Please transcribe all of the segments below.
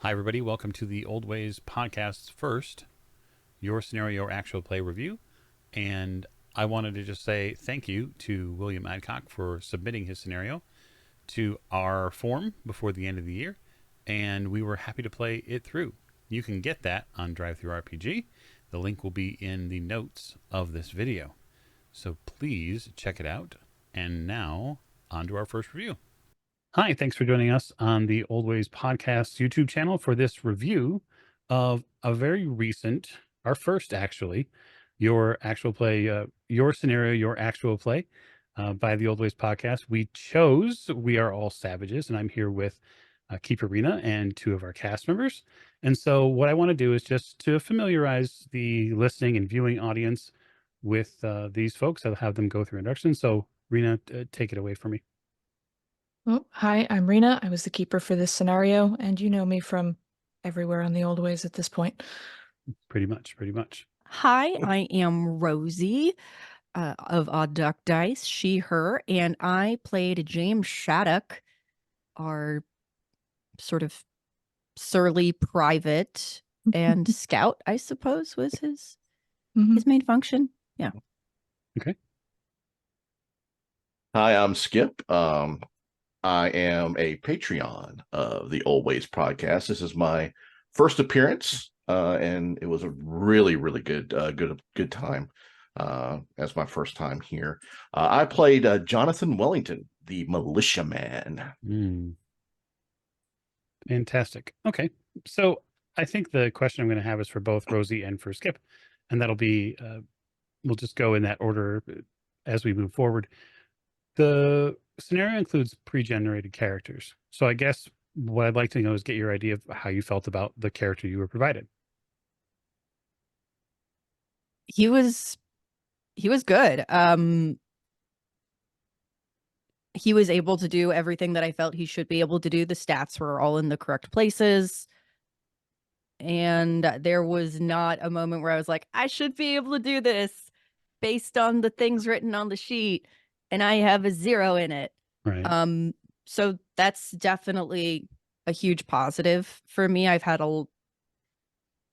Hi, everybody. Welcome to the Old Ways Podcast's first Your Scenario Actual Play review. And I wanted to just say thank you to William Adcock for submitting his scenario to our forum before the end of the year. And we were happy to play it through. You can get that on DriveThruRPG. The link will be in the notes of this video. So please check it out. And now, on to our first review. Hi, thanks for joining us on the Old Ways Podcast YouTube channel for this review of a very recent, our first actually, your actual play, your scenario, your actual play by the Old Ways Podcast. We chose We Are All Savages, and I'm here with Keeper Rina and two of our cast members. And so, what I want to do is just to familiarize the listening and viewing audience with these folks. I'll have them go through introductions. So, Rina, take it away for me. Oh, hi, I'm Rina. I was the keeper for this scenario, and you know me from everywhere on the old ways at this point. Pretty much. Hi, I am Rosie of Odd Duck Dice, she, her, and I played James Shattuck, our sort of surly private and scout, I suppose, was his main function. Yeah. Okay. Hi, I'm Skip. I am a Patreon of the Old Ways Podcast. This is my first appearance, and it was a really good time as my first time here. I played Jonathan Wellington, the militiaman. Fantastic. Okay, so I think the question I'm going to have is for both Rosie and for Skip, and that'll be we'll just go in that order as we move forward. The scenario includes pre-generated characters, so I guess what I'd like to know is get your idea of how you felt about the character you were provided. He was good. He was able to do everything that I felt he should be able to do. The stats were all in the correct places. And there was not a moment where I was like, I should be able to do this based on the things written on the sheet, and I have a 0 in it. Right. So that's definitely a huge positive for me. I've had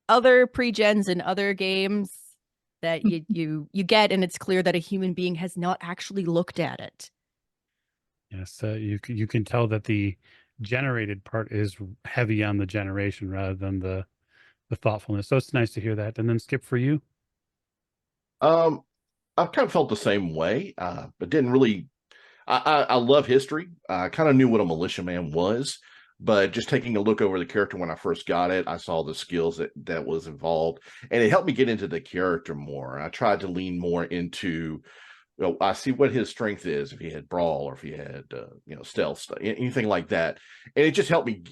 other pre-gens in other games that you get, and it's clear that a human being has not actually looked at it. Yes, you can tell that the generated part is heavy on the generation rather than the thoughtfulness. So it's nice to hear that. And then Skip, for you. I've kind of felt the same way, but didn't really. I love history. I kind of knew what a militiaman was, but just taking a look over the character when I first got it, I saw the skills that was involved, and it helped me get into the character more. I tried to lean more into, I see what his strength is, if he had brawl or if he had stealth, anything like that, and it just helped me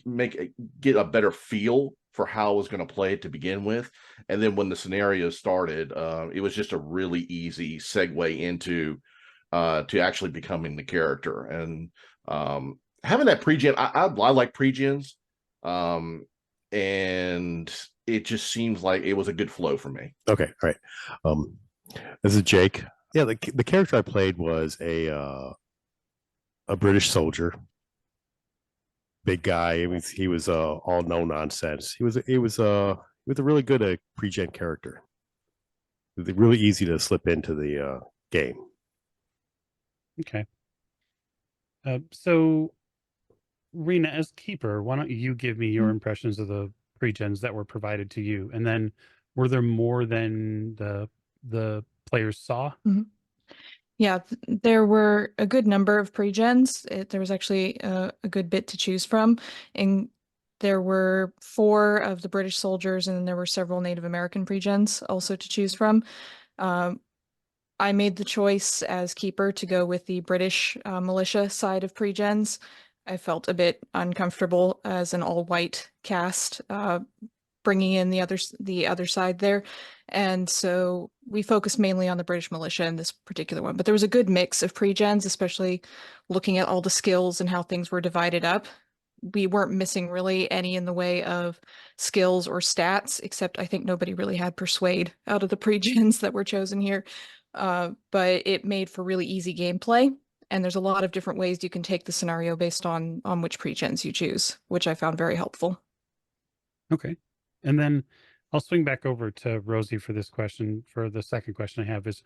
get a better feel for how I was going to play it to begin with. And then when the scenario started, it was just a really easy segue into to actually becoming the character. And having that pre-gen, I like pre-gens, and it just seems like it was a good flow for me. Okay, all right. This is Jake. Yeah, the character I played was a British soldier, big guy. He was all no nonsense. He was a really good pre-gen character. Really easy to slip into the game. Okay. So, Rina, as keeper, why don't you give me your impressions of the pre-gens that were provided to you, and then were there more than the players saw? Yeah, there were a good number of pre-gens. There was actually a good bit to choose from, and there were 4 of the British soldiers, and then there were several Native American pre-gens also to choose from. I made the choice as keeper to go with the British militia side of pre-gens. I felt a bit uncomfortable as an all-white cast, bringing in the other side there, and so we focused mainly on the British militia in this particular one. But there was a good mix of pre-gens, especially looking at all the skills and how things were divided up. We weren't missing really any in the way of skills or stats, except I think nobody really had persuade out of the pre-gens that were chosen here. But it made for really easy gameplay, and there's a lot of different ways you can take the scenario based on which pre-gens you choose, which I found very helpful. Okay. And then I'll swing back over to Rosie for this question. For the second question I have is,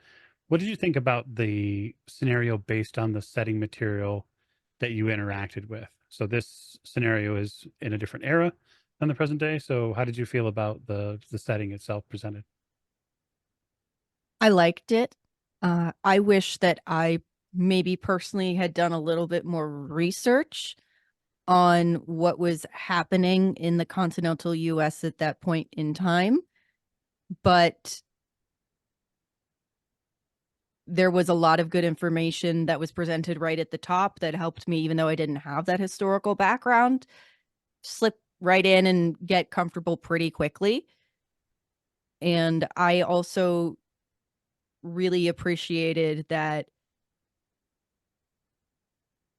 what did you think about the scenario based on the setting material that you interacted with? So this scenario is in a different era than the present day. So how did you feel about the setting itself presented? I liked it. I wish that I maybe personally had done a little bit more research on what was happening in the continental US at that point in time. But there was a lot of good information that was presented right at the top that helped me, even though I didn't have that historical background, slip right in and get comfortable pretty quickly. And I also really appreciated that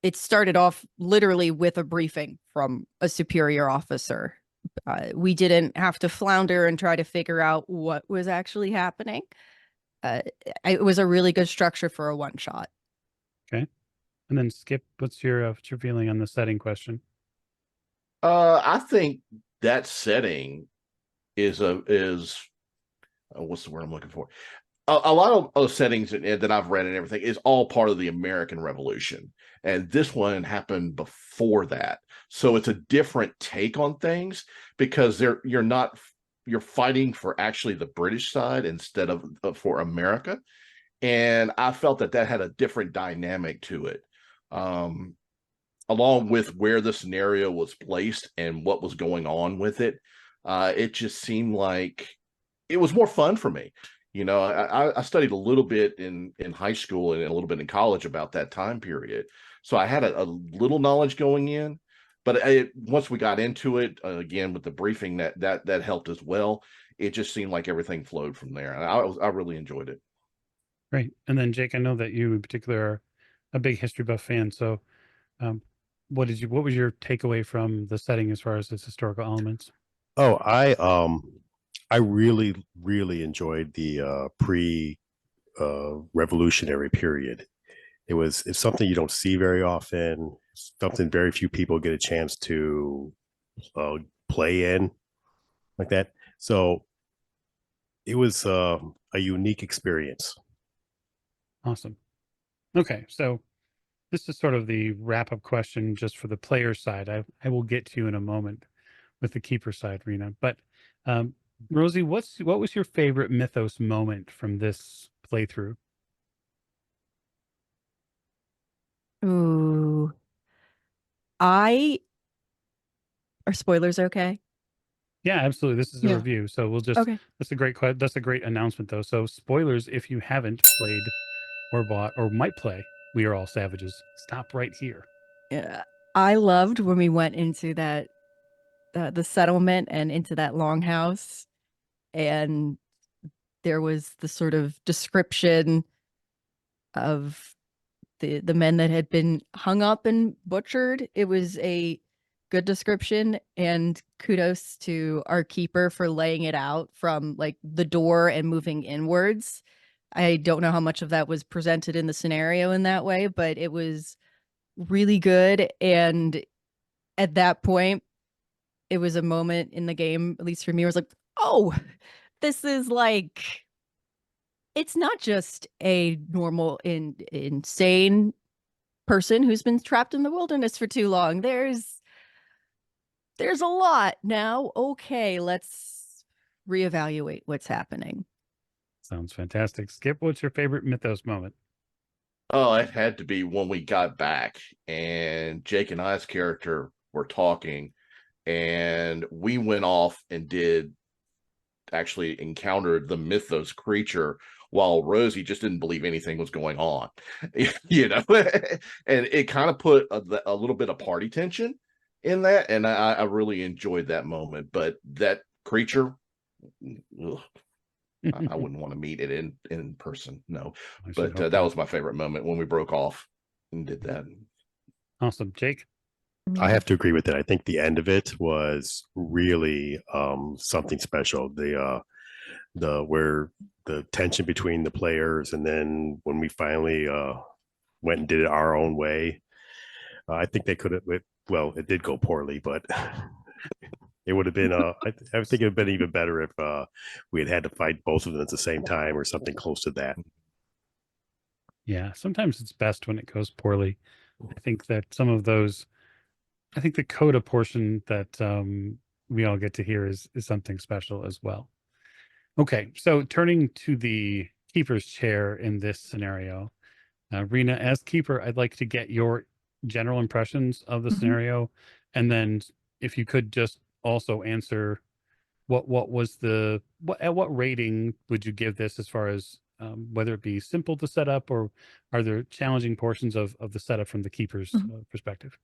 it started off literally with a briefing from a superior officer. We didn't have to flounder and try to figure out what was actually happening. It was a really good structure for a one shot. Okay. And then Skip, what's your feeling on the setting question? I think that setting is what's the word I'm looking for? A lot of settings that I've read and everything is all part of the American Revolution, and this one happened before that. So it's a different take on things because you're fighting for actually the British side instead of for America, and I felt that had a different dynamic to it. Um, Along with where the scenario was placed and what was going on with it, it just seemed like it was more fun for me. You know, I studied a little bit in high school and a little bit in college about that time period, so I had a little knowledge going in. But once we got into it again with the briefing, that helped as well. It just seemed like everything flowed from there, and I really enjoyed it. Great. And then Jake, I know that you in particular are a big history buff fan. So um, what was your takeaway from the setting as far as its historical elements? Oh, I really really enjoyed the pre revolutionary period. It's something you don't see very often. Something very few people get a chance to uh, play in like that. So it was a unique experience. Awesome. Okay. So this is sort of the wrap up question just for the player side. I will get to you in a moment with the keeper side, Rena. But um, Rosie, what was your favorite Mythos moment from this playthrough? Ooh. I Are spoilers okay? Yeah, absolutely. This is a Yeah. review, so we'll just Okay. that's a great announcement though. So spoilers if you haven't played or bought or might play We Are All Savages. Stop right here. Yeah. I loved when we went into that the settlement and into that longhouse, and there was the sort of description of the men that had been hung up and butchered. It was a good description, and kudos to our keeper for laying it out from like the door and moving inwards. I don't know how much of that was presented in the scenario in that way, but it was really good. And at that point, it was a moment in the game, at least for me, where I was like, oh, this is like it's not just a normal insane person who's been trapped in the wilderness for too long. There's a lot now. Okay, let's reevaluate what's happening. Sounds fantastic. Skip, what's your favorite Mythos moment? Oh, it had to be when we got back and Jake and I's character were talking, and we went off and did actually encountered the Mythos creature while Rosie just didn't believe anything was going on, you know, and it kind of put a little bit of party tension in that, and I really enjoyed that moment. But that creature, ugh, I wouldn't want to meet it in person, no. I should But hope that not. was my favorite moment when we broke off and did that. Awesome. Jake? I have to agree with that. I think the end of it was really something special. The where the tension between the players, and then when we finally went and did it our own way, I think they could have. Well, it did go poorly, but It would have been I think it would have been even better if we had to fight both of them at the same time or something close to that. Yeah, sometimes it's best when it goes poorly. I think that some of those, I think the coda portion that we all get to hear is something special as well. Okay, so turning to the keeper's chair in this scenario, Rena, as keeper, I'd like to get your general impressions of the scenario, and then if you could just also answer what was the at what rating would you give this as far as whether it be simple to set up or are there challenging portions of the setup from the keeper's perspective?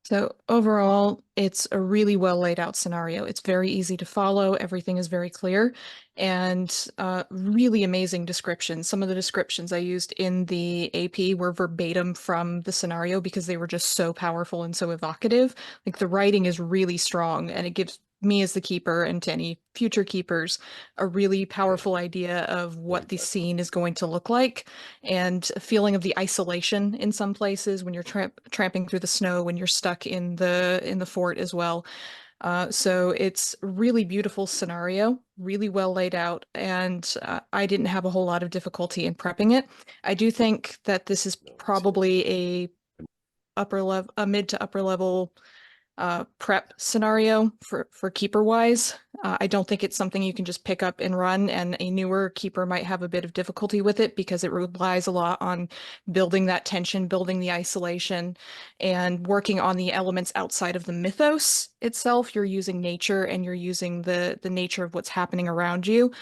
So overall, it's a really well laid out scenario. It's very easy to follow. Everything is very clear and really amazing descriptions. Some of the descriptions I used in the AP were verbatim from the scenario because they were just so powerful and so evocative. Like the writing is really strong and it gives me as the keeper and to any future keepers a really powerful idea of what the scene is going to look like and a feeling of the isolation in some places when you're tramping through the snow when you're stuck in the fort as well. So it's a really beautiful scenario, really well laid out, and I didn't have a whole lot of difficulty in prepping it. I do think that this is probably a mid to upper level prep scenario for keeper wise. I don't think it's something you can just pick up and run, and a newer keeper might have a bit of difficulty with it because it relies a lot on building that tension, building the isolation, and working on the elements outside of the mythos itself. You're using nature and you're using the nature of what's happening around you.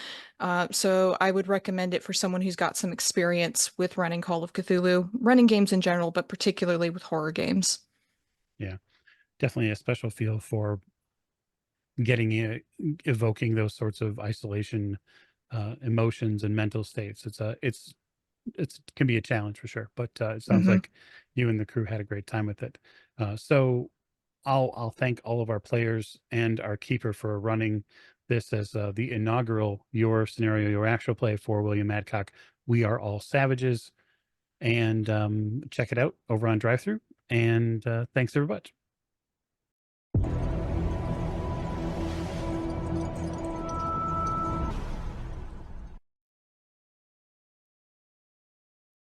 So I would recommend it for someone who's got some experience with running Call of Cthulhu, running games in general, but particularly with horror games. Yeah, definitely a special feel for getting evoking those sorts of isolation emotions and mental states. It's can be a challenge for sure, but it sounds like you and the crew had a great time with it. So I'll thank all of our players and our keeper for running this as the inaugural Your Scenario, Your Actual Play for William Adcock. We Are All Savages, and check it out over on Drive-Thru. And thanks everybody.